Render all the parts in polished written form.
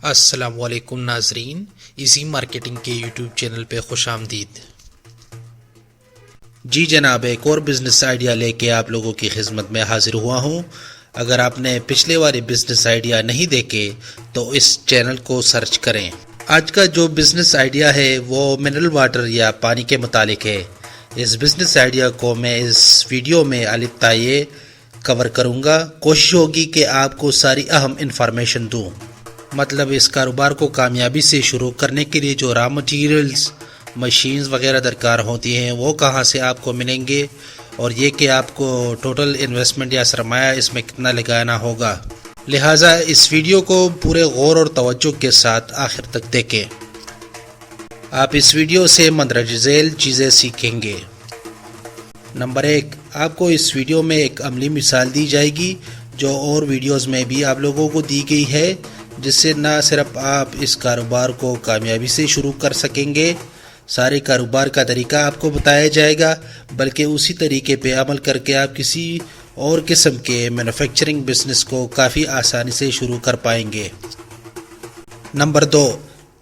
السلام علیکم ناظرین، ایزی مارکیٹنگ کے یوٹیوب چینل پہ خوش آمدید۔ جی جناب، ایک اور بزنس آئیڈیا لے کے آپ لوگوں کی خدمت میں حاضر ہوا ہوں۔ اگر آپ نے پچھلے والے بزنس آئیڈیا نہیں دیکھے تو اس چینل کو سرچ کریں۔ آج کا جو بزنس آئیڈیا ہے وہ منرل واٹر یا پانی کے متعلق ہے۔ اس بزنس آئیڈیا کو میں اس ویڈیو میں الف تا یہ کور کروں گا۔ کوشش ہوگی کہ آپ کو ساری اہم انفارمیشن دوں، مطلب اس کاروبار کو کامیابی سے شروع کرنے کے لیے جو را مٹیریلز، مشینز وغیرہ درکار ہوتی ہیں وہ کہاں سے آپ کو ملیں گے، اور یہ کہ آپ کو ٹوٹل انویسٹمنٹ یا سرمایہ اس میں کتنا لگانا ہوگا۔ لہٰذا اس ویڈیو کو پورے غور اور توجہ کے ساتھ آخر تک دیکھیں۔ آپ اس ویڈیو سے مندرجہ ذیل چیزیں سیکھیں گے۔ نمبر 1، آپ کو اس ویڈیو میں ایک عملی مثال دی جائے گی جو اور ویڈیوز میں بھی آپ لوگوں کو دی گئی ہے، جس سے نہ صرف آپ اس کاروبار کو کامیابی سے شروع کر سکیں گے، سارے کاروبار کا طریقہ آپ کو بتایا جائے گا، بلکہ اسی طریقے پہ عمل کر کے آپ کسی اور قسم کے مینوفیکچرنگ بزنس کو کافی آسانی سے شروع کر پائیں گے۔ نمبر 2،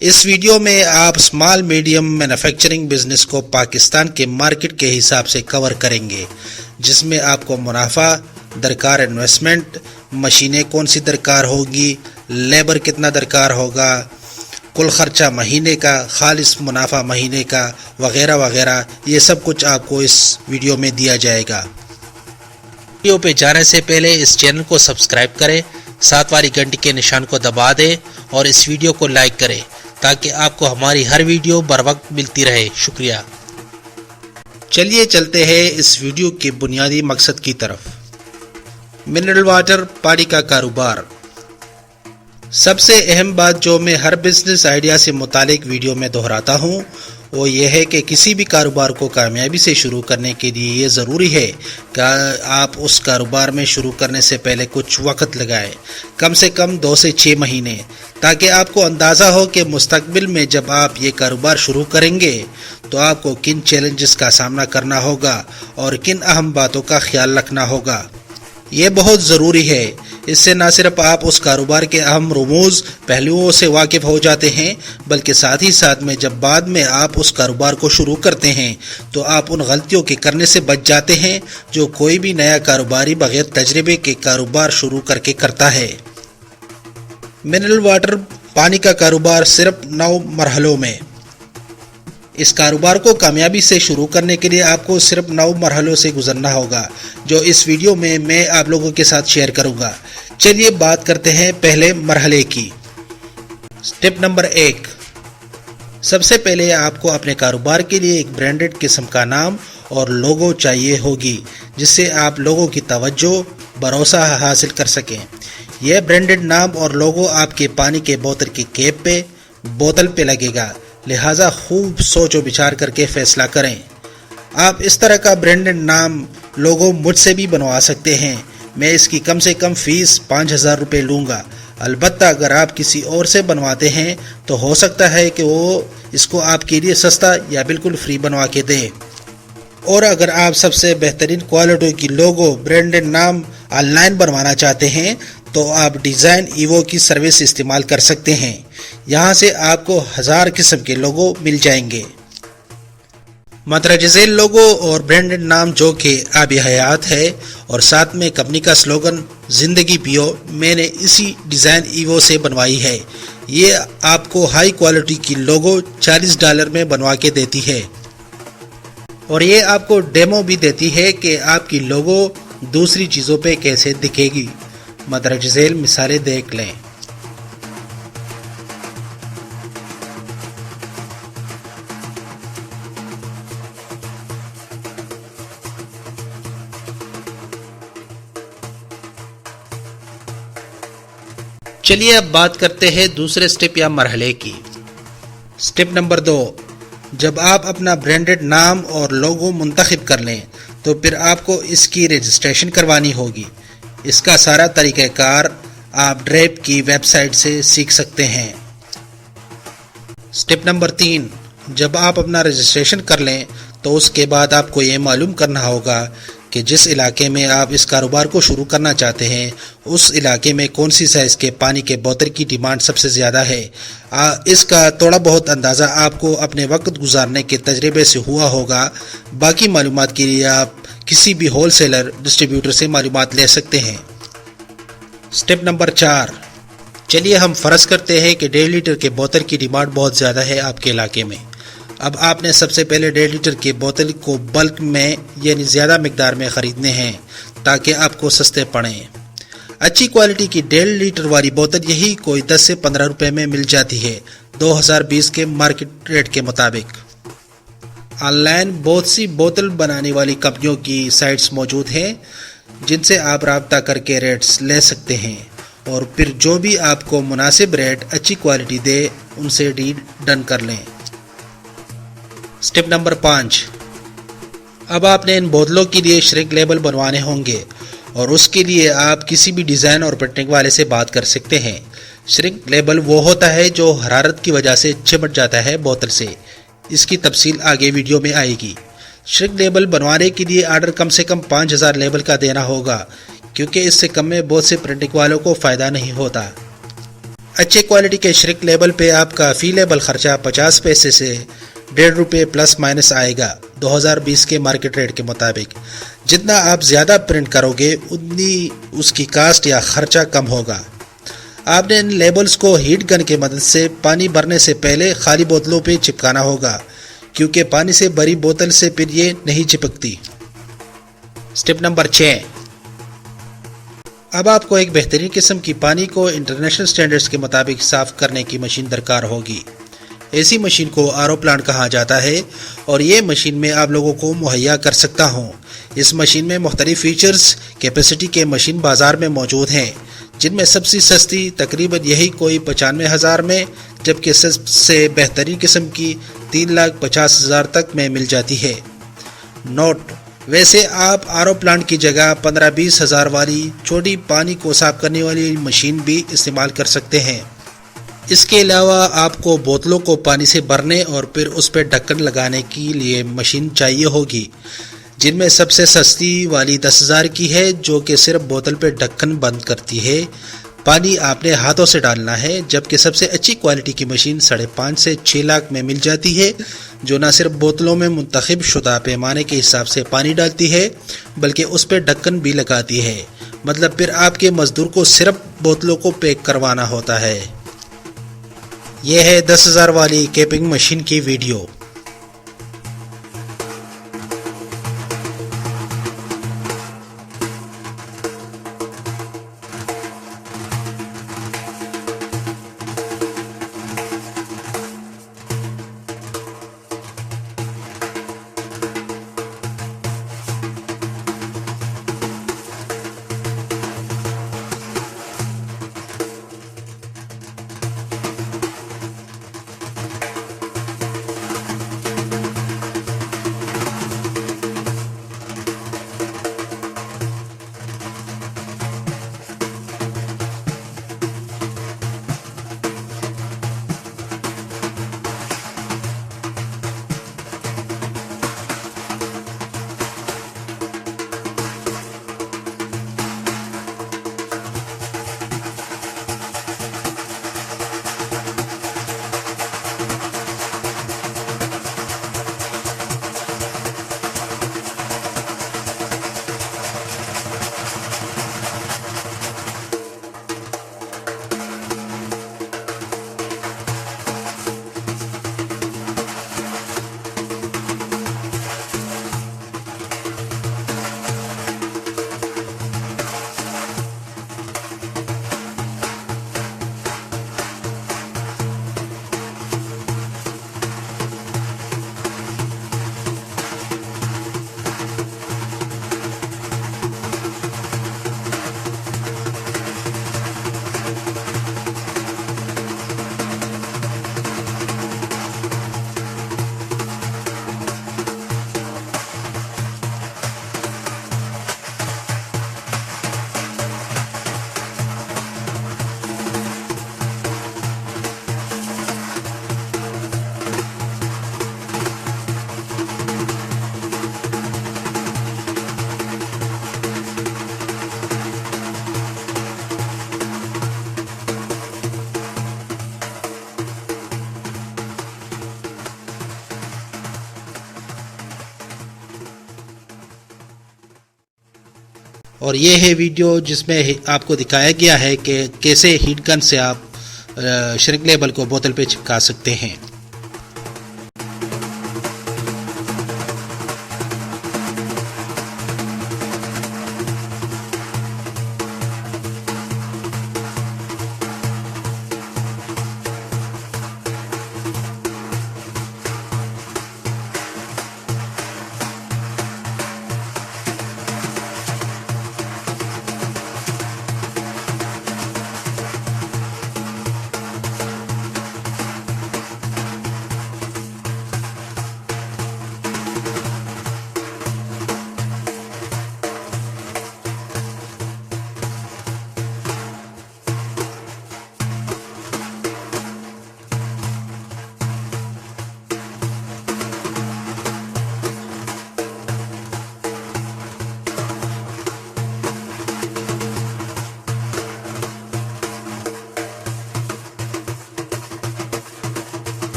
اس ویڈیو میں آپ اسمال میڈیم مینوفیکچرنگ بزنس کو پاکستان کے مارکیٹ کے حساب سے کور کریں گے، جس میں آپ کو منافع، درکار انویسٹمنٹ، مشینیں کون سی درکار ہوگی، لیبر کتنا درکار ہوگا، کل خرچہ مہینے کا، خالص منافع مہینے کا، وغیرہ وغیرہ، یہ سب کچھ آپ کو اس ویڈیو میں دیا جائے گا۔ ویڈیو پہ جانے سے پہلے اس چینل کو سبسکرائب کریں، ساتھ والی گھنٹی کے نشان کو دبا دیں اور اس ویڈیو کو لائک کریں تاکہ آپ کو ہماری ہر ویڈیو بر وقت ملتی رہے۔ شکریہ۔ چلیے چلتے ہیں اس ویڈیو کے بنیادی مقصد کی طرف۔ منرل واٹر، پانی کا کاروبار۔ سب سے اہم بات جو میں ہر بزنس آئیڈیا سے متعلق ویڈیو میں دہراتا ہوں وہ یہ ہے کہ کسی بھی کاروبار کو کامیابی سے شروع کرنے کے لیے یہ ضروری ہے کہ آپ اس کاروبار میں شروع کرنے سے پہلے کچھ وقت لگائیں، کم سے کم 2 سے 6 مہینے، تاکہ آپ کو اندازہ ہو کہ مستقبل میں جب آپ یہ کاروبار شروع کریں گے تو آپ کو کن چیلنجز کا سامنا کرنا ہوگا اور کن اہم باتوں کا خیال رکھنا ہوگا۔ یہ بہت ضروری ہے۔ اس سے نہ صرف آپ اس کاروبار کے اہم رموز، پہلوؤں سے واقف ہو جاتے ہیں، بلکہ ساتھ ہی ساتھ میں جب بعد میں آپ اس کاروبار کو شروع کرتے ہیں تو آپ ان غلطیوں کے کرنے سے بچ جاتے ہیں جو کوئی بھی نیا کاروباری بغیر تجربے کے کاروبار شروع کر کے کرتا ہے۔ منرل واٹر، پانی کا کاروبار، صرف 9 مرحلوں میں۔ اس کاروبار کو کامیابی سے شروع کرنے کے لیے آپ کو صرف 9 مرحلوں سے گزرنا ہوگا، جو اس ویڈیو میں آپ لوگوں کے ساتھ شیئر کروں گا۔ چلیے بات کرتے ہیں پہلے مرحلے کی۔ سٹیپ نمبر 1، سب سے پہلے آپ کو اپنے کاروبار کے لیے ایک برانڈڈ قسم کا نام اور لوگو چاہیے ہوگی، جس سے آپ لوگوں کی توجہ، بھروسہ حاصل کر سکیں۔ یہ برانڈڈ نام اور لوگو آپ کے پانی کے بوتل کی کیپ پہ، بوتل پہ لگے گا، لہٰذا خوب سوچ و بچار کر کے فیصلہ کریں۔ آپ اس طرح کا برانڈڈ نام، لوگو مجھ سے بھی بنوا سکتے ہیں۔ میں اس کی کم سے کم فیس 5000 روپے لوں گا۔ البتہ اگر آپ کسی اور سے بنواتے ہیں تو ہو سکتا ہے کہ وہ اس کو آپ کے لیے سستا یا بالکل فری بنوا کے دے۔ اور اگر آپ سب سے بہترین کوالٹی کی لوگو، برانڈڈ نام آن لائن بنوانا چاہتے ہیں تو آپ ڈیزائن ایوو کی سروس استعمال کر سکتے ہیں۔ یہاں سے آپ کو 1000 قسم کے لوگو مل جائیں گے۔ مندرجہ ذیل لوگو اور برانڈڈ نام جو کہ آب حیات ہے اور ساتھ میں کمپنی کا سلوگن زندگی پیو، میں نے اسی ڈیزائن ایوو سے بنوائی ہے۔ یہ آپ کو ہائی کوالٹی کی لوگو $40 میں بنوا کے دیتی ہے، اور یہ آپ کو ڈیمو بھی دیتی ہے کہ آپ کی لوگو دوسری چیزوں پہ کیسے دکھے گی۔ مندرجہ ذیل مثالیں دیکھ لیں۔ چلیے اب بات کرتے ہیں دوسرے سٹیپ یا مرحلے کی۔ سٹیپ نمبر 2، جب آپ اپنا برانڈڈ نام اور لوگو منتخب کر لیں تو پھر آپ کو اس کی رجسٹریشن کروانی ہوگی۔ اس کا سارا طریقہ کار آپ ڈریپ کی ویب سائٹ سے سیکھ سکتے ہیں۔ سٹیپ نمبر 3، جب آپ اپنا رجسٹریشن کر لیں تو اس کے بعد آپ کو یہ معلوم کرنا ہوگا کہ جس علاقے میں آپ اس کاروبار کو شروع کرنا چاہتے ہیں اس علاقے میں کون سی سائز کے پانی کے بوتل کی ڈیمانڈ سب سے زیادہ ہے۔ اس کا تھوڑا بہت اندازہ آپ کو اپنے وقت گزارنے کے تجربے سے ہوا ہوگا۔ باقی معلومات کے لیے آپ کسی بھی ہول سیلر ڈسٹریبیوٹر سے معلومات لے سکتے ہیں۔ سٹیپ نمبر 4، چلیے ہم فرض کرتے ہیں کہ 1.5 لیٹر کے بوتل کی ڈیمانڈ بہت زیادہ ہے آپ کے علاقے میں۔ اب آپ نے سب سے پہلے 1.5 لیٹر کے بوتل کو بلک میں یعنی زیادہ مقدار میں خریدنے ہیں تاکہ آپ کو سستے پڑیں۔ اچھی کوالٹی کی 1.5 لیٹر والی بوتل یہی کوئی 10 سے 15 روپے میں مل جاتی ہے 2020 کے مارکیٹ ریٹ کے مطابق۔ آن لائن بہت سی بوتل بنانے والی کمپنیوں کی سائٹس موجود ہیں جن سے آپ رابطہ کر کے ریٹس لے سکتے ہیں اور پھر جو بھی آپ کو مناسب ریٹ اچھی کوالٹی دے ان سے ڈیل ڈن کر لیں۔ سٹیپ نمبر 5، اب آپ نے ان بوتلوں کے لیے شرنک لیبل بنوانے ہوں گے اور اس کے لیے آپ کسی بھی ڈیزائن اور پرنٹنگ والے سے بات کر سکتے ہیں۔ شرنک لیبل وہ ہوتا ہے جو حرارت کی وجہ سے چمٹ جاتا ہے بوتل سے، اس کی تفصیل آگے ویڈیو میں آئے گی۔ شرنک لیبل بنوانے کے لیے آرڈر کم سے کم 5000 لیبل کا دینا ہوگا کیونکہ اس سے کم میں بہت سے پرنٹنگ والوں کو فائدہ نہیں ہوتا۔ اچھے کوالٹی کے شرنک لیبل پہ آپ کا فی لیبل خرچہ 50 پیسے سے 1.5 روپے پلس مائنس آئے گا 2020 کے مارکیٹ ریٹ کے مطابق۔ جتنا آپ زیادہ پرنٹ کرو گے اتنی اس کی کاسٹ یا خرچہ کم ہوگا۔ آپ نے ان لیبلز کو ہیٹ گن کی مدد سے پانی بھرنے سے پہلے خالی بوتلوں پہ چپکانا ہوگا کیونکہ پانی سے بھری بوتل سے پھر یہ نہیں چپکتی۔ سٹیپ نمبر 6، اب آپ کو ایک بہترین قسم کی پانی کو انٹرنیشنل سٹینڈرڈز کے مطابق صاف کرنے کی مشین درکار ہوگی۔ ایسی مشین کو RO پلانٹ کہا جاتا ہے اور یہ مشین میں آپ لوگوں کو مہیا کر سکتا ہوں۔ اس مشین میں مختلف فیچرز کیپیسٹی کے مشین بازار میں موجود ہیں جن میں سب سے سستی تقریباً یہی کوئی 95,000 میں، جبکہ سب سے بہترین قسم کی 3,50,000 تک میں مل جاتی ہے۔ نوٹ: ویسے آپ RO پلانٹ کی جگہ 15-20 ہزار والی چھوٹی پانی کو صاف کرنے والی مشین بھی استعمال کر سکتے ہیں۔ اس کے علاوہ آپ کو بوتلوں کو پانی سے بھرنے اور پھر اس پہ ڈھکن لگانے کے لیے مشین چاہیے ہوگی جن میں سب سے سستی والی 10,000 کی ہے جو کہ صرف بوتل پہ ڈھکن بند کرتی ہے۔ پانی آپ نے ہاتھوں سے ڈالنا ہے، جبکہ سب سے اچھی کوالٹی کی مشین 5.5 سے 6 لاکھ میں مل جاتی ہے جو نہ صرف بوتلوں میں منتخب شدہ پیمانے کے حساب سے پانی ڈالتی ہے بلکہ اس پہ ڈھکن بھی لگاتی ہے، مطلب پھر آپ کے مزدور کو صرف بوتلوں کو پیک کروانا ہوتا ہے۔ یہ ہے 10,000 والی کیپنگ مشین کی ویڈیو۔ اور یہ ہے ویڈیو جس میں آپ کو دکھایا گیا ہے کہ کیسے ہیٹ گن سے آپ شرنک لیبل کو بوتل پہ چپکا سکتے ہیں۔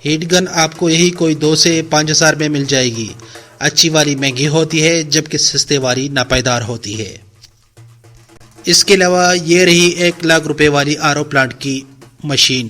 ہیٹ گن آپ کو یہی کوئی 2 سے 5 ہزار میں مل جائے گی۔ اچھی والی مہنگی ہوتی ہے جبکہ سستے والی ناپائیدار ہوتی ہے۔ اس کے علاوہ یہ رہی 1 لاکھ روپے والی RO پلانٹ کی مشین۔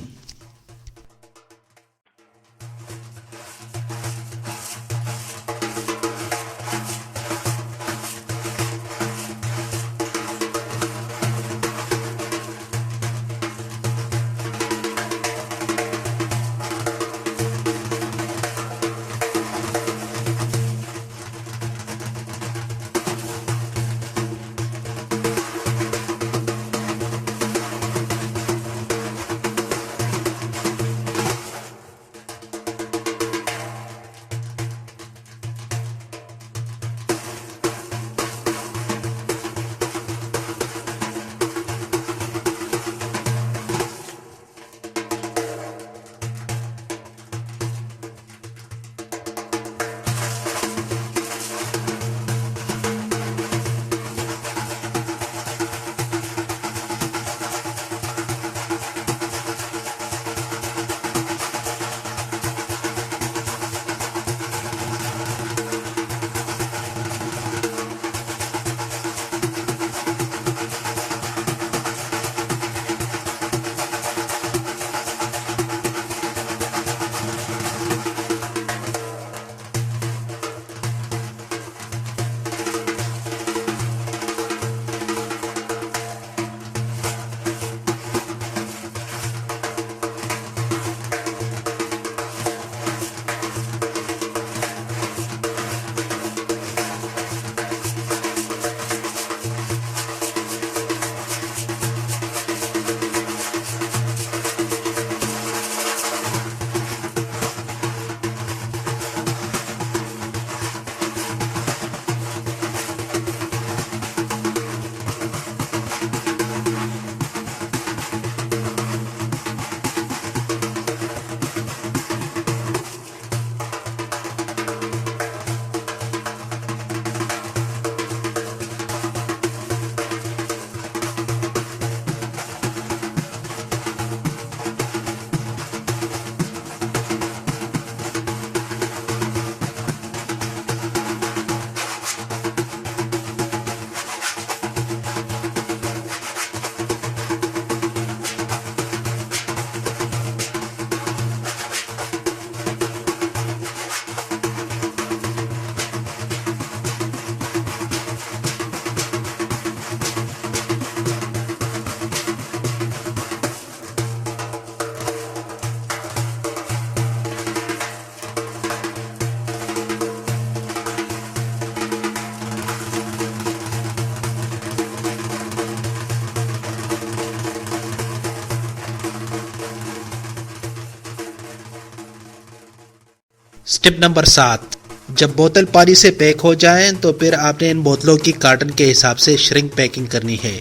سٹیپ نمبر 7، جب بوتل پانی سے پیک ہو جائیں تو پھر آپ نے ان بوتلوں کی کارٹن کے حساب سے شرنک پیکنگ کرنی ہے،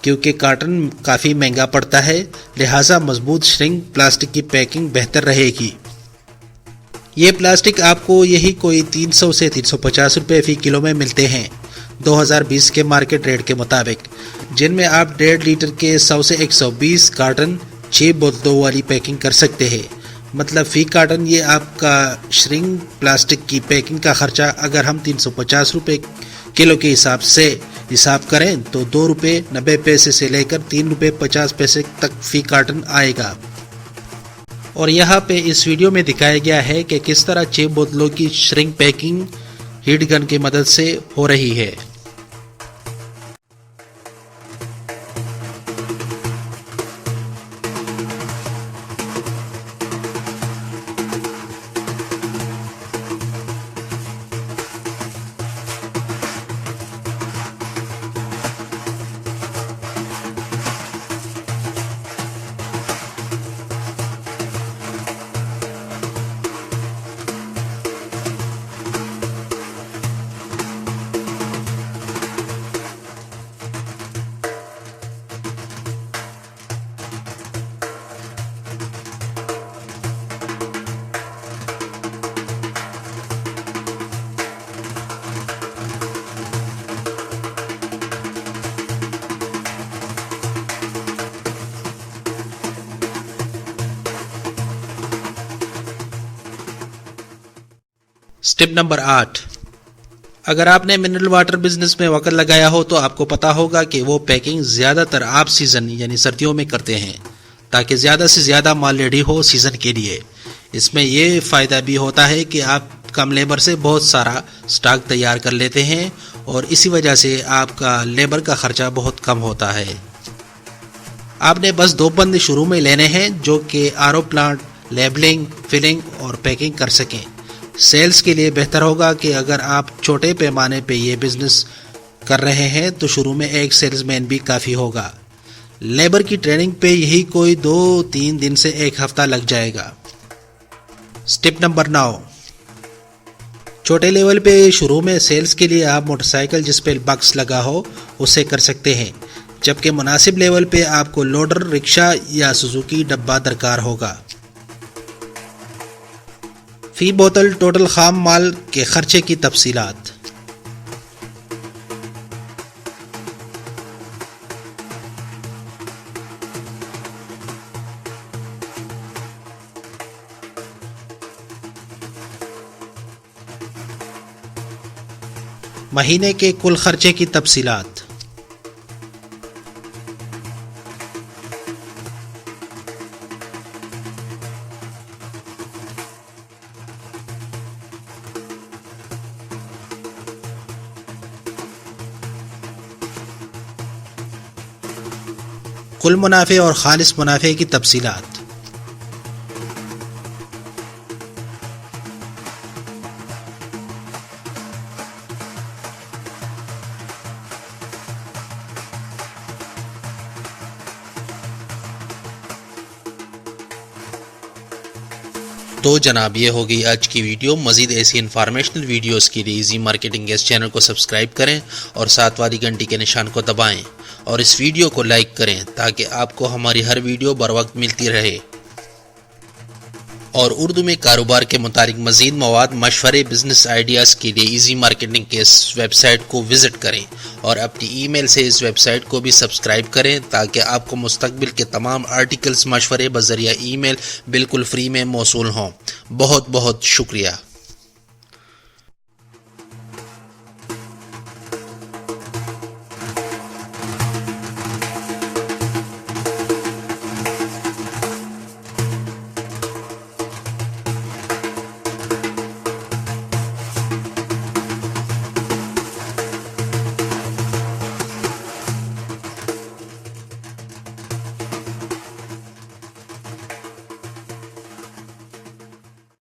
کیونکہ کارٹن کافی مہنگا پڑتا ہے، لہٰذا مضبوط شرنک پلاسٹک کی پیکنگ بہتر رہے گی۔ یہ پلاسٹک آپ کو یہی کوئی 300 سے 350 روپے فی کلو میں ملتے ہیں 2020 کے مارکیٹ ریٹ کے مطابق، جن میں آپ 1.5 لیٹر کے 100 سے 120 کارٹن 6 بوتلوں والی پیکنگ کر سکتے ہیں۔ مطلب فی کارٹن یہ آپ کا شرنک پلاسٹک کی پیکنگ کا خرچہ اگر ہم 350 روپے کلو کے حساب کریں تو 2 روپے 90 پیسے سے لے کر 3 روپے 50 پیسے تک فی کارٹن آئے گا۔ اور یہاں پہ اس ویڈیو میں دکھایا گیا ہے کہ کس طرح 6 بوتلوں کی شرنک پیکنگ ہیٹ گن کی مدد سے ہو رہی ہے۔ سٹیپ نمبر 8، اگر آپ نے منرل واٹر بزنس میں وقت لگایا ہو تو آپ کو پتا ہوگا کہ وہ پیکنگ زیادہ تر آپ سیزن یعنی سردیوں میں کرتے ہیں تاکہ زیادہ سے زیادہ مال ریڈی ہو سیزن کے لیے۔ اس میں یہ فائدہ بھی ہوتا ہے کہ آپ کم لیبر سے بہت سارا سٹاک تیار کر لیتے ہیں اور اسی وجہ سے آپ کا لیبر کا خرچہ بہت کم ہوتا ہے۔ آپ نے بس 2 بند شروع میں لینے ہیں جو کہ RO پلانٹ، لیبلنگ، فلنگ اور پیکنگ کر سکیں۔ سیلز کے لیے بہتر ہوگا کہ اگر آپ چھوٹے پیمانے پہ یہ بزنس کر رہے ہیں تو شروع میں ایک سیلز مین بھی کافی ہوگا۔ لیبر کی ٹریننگ پہ یہی کوئی 2-3 دن سے 1 ہفتہ لگ جائے گا۔ سٹیپ نمبر 9، چھوٹے لیول پہ شروع میں سیلز کے لیے آپ موٹر سائیکل جس پہ باکس لگا ہو اسے کر سکتے ہیں، جبکہ مناسب لیول پہ آپ کو لوڈر، رکشہ یا سوزوکی ڈبہ درکار ہوگا۔ فی بوتل ٹوٹل خام مال کے خرچے کی تفصیلات۔ مہینے کے کل خرچے کی تفصیلات۔ کل منافع اور خالص منافع کی تفصیلات۔ تو جناب یہ ہوگی آج کی ویڈیو۔ مزید ایسی انفارمیشنل ویڈیوز کے لیے ایزی مارکیٹنگ اس چینل کو سبسکرائب کریں اور ساتھ والی گھنٹی کے نشان کو دبائیں اور اس ویڈیو کو لائک کریں تاکہ آپ کو ہماری ہر ویڈیو بر وقت ملتی رہے۔ اور اردو میں کاروبار کے متعلق مزید مواد، مشورے، بزنس آئیڈیاز کے لیے ایزی مارکیٹنگ کے اس ویب سائٹ کو وزٹ کریں اور اپنی ای میل سے اس ویب سائٹ کو بھی سبسکرائب کریں تاکہ آپ کو مستقبل کے تمام آرٹیکلز، مشورے بذریعہ ای میل بالکل فری میں موصول ہوں۔ بہت بہت شکریہ۔